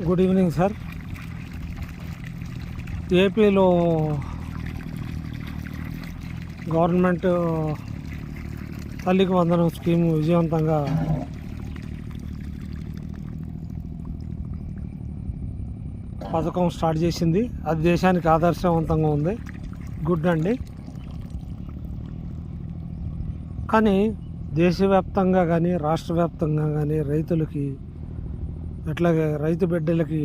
Good evening sir. ఏపీలో government తల్లికి వందనం స్కీమ్ విజయవంతంగా పథకం స్టార్ట్ చేసింది. అది దేశానికి ఆదర్శవంతంగా ఉంది. గుడ్ అండి. కానీ దేశవ్యాప్తంగా కానీ రాష్ట్ర వ్యాప్తంగా కానీ రైతులకి అట్లాగే రైతు బిడ్డలకి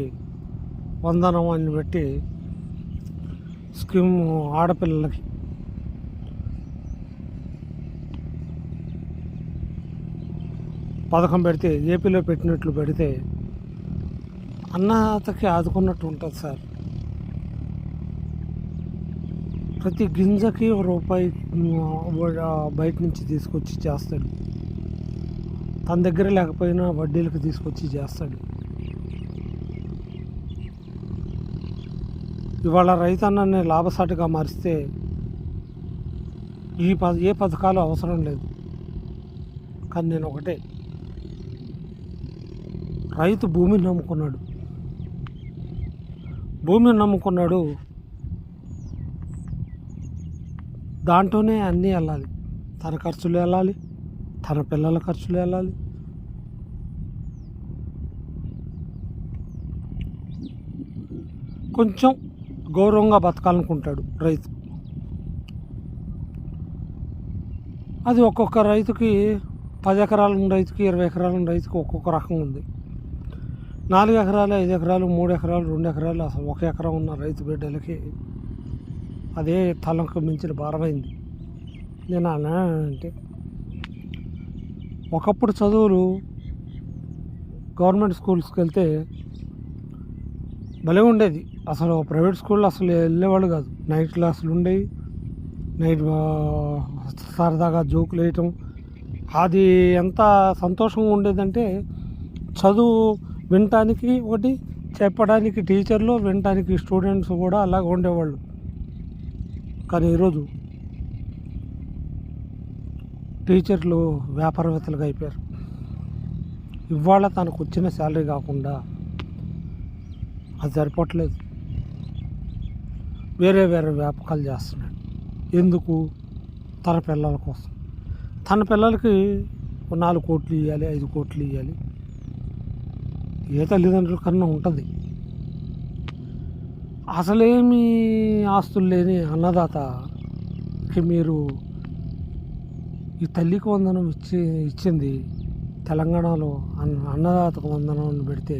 వందనం అని పెట్టి స్కీమ్ ఆడపిల్లలకి పథకం పెడితే ఏపీలో పెట్టినట్లు పెడితే అన్నదాతకి ఆదుకున్నట్టు ఉంటుంది సార్. ప్రతి గింజకి రూపాయి బయట నుంచి తీసుకొచ్చి చేస్తాడు. తన దగ్గర లేకపోయినా వడ్డీలకు తీసుకొచ్చి చేస్తాడు. ఇవాళ రైతన్నని లాభసాటిగా మారిస్తే ఏ పథకాలు అవసరం లేదు. కానీ నేను ఒకటే, రైతు భూమిని నమ్ముకున్నాడు. దాంట్లోనే అన్నీ వెళ్ళాలి. తన ఖర్చులు వెళ్ళాలి, తన పిల్లల ఖర్చులు వెళ్ళాలి. కొంచెం గౌరవంగా బతకాలనుకుంటాడు రైతు. అది ఒక్కొక్క రైతుకి 10 ఎకరాలు ఉన్న రైతుకి 20 ఎకరాలు ఉన్న రైతుకి ఒక్కొక్క రకం ఉంది. 4 ఎకరాలు 5 ఎకరాలు 3 ఎకరాలు 2 ఎకరాలు అసలు 1 ఎకరం ఉన్న రైతు బిడ్డలకి అదే తలకు మించిన భారమైంది. నేను అలా అంటే ఒకప్పుడు చదువులు గవర్నమెంట్ స్కూల్స్కి వెళ్తే భలే ఉండేది. అసలు ప్రైవేట్ స్కూల్లో అసలు వెళ్ళేవాళ్ళు కాదు. నైట్ క్లాసులు ఉండేవి. నైట్ సరదాగా జోకులు వేయటం, అది ఎంత సంతోషంగా ఉండేదంటే చదువు వినటానికి ఒకటి, చెప్పడానికి టీచర్లు, వినటానికి స్టూడెంట్స్ కూడా అలాగ ఉండేవాళ్ళు. కానీ ఈరోజు టీచర్లు వ్యాపారవేత్తలుగా అయిపోయారు. ఇవాళ తనకు వచ్చిన శాలరీ కాకుండా అది సరిపోవట్లేదు. వేరే వ్యాపకాలు చేస్తున్నాడు. ఎందుకు? తన పిల్లల కోసం. తన పిల్లలకి 4 కోట్లు ఇవ్వాలి, 5 కోట్లు ఇవ్వాలి. ఏ తల్లిదండ్రుల కన్నా ఉంటుంది. అసలేమీ ఆస్తులు లేని అన్నదాతకి మీరు ఈ తల్లికి వందనం ఇచ్చింది తెలంగాణలో అన్నదాతకు వందనం పెడితే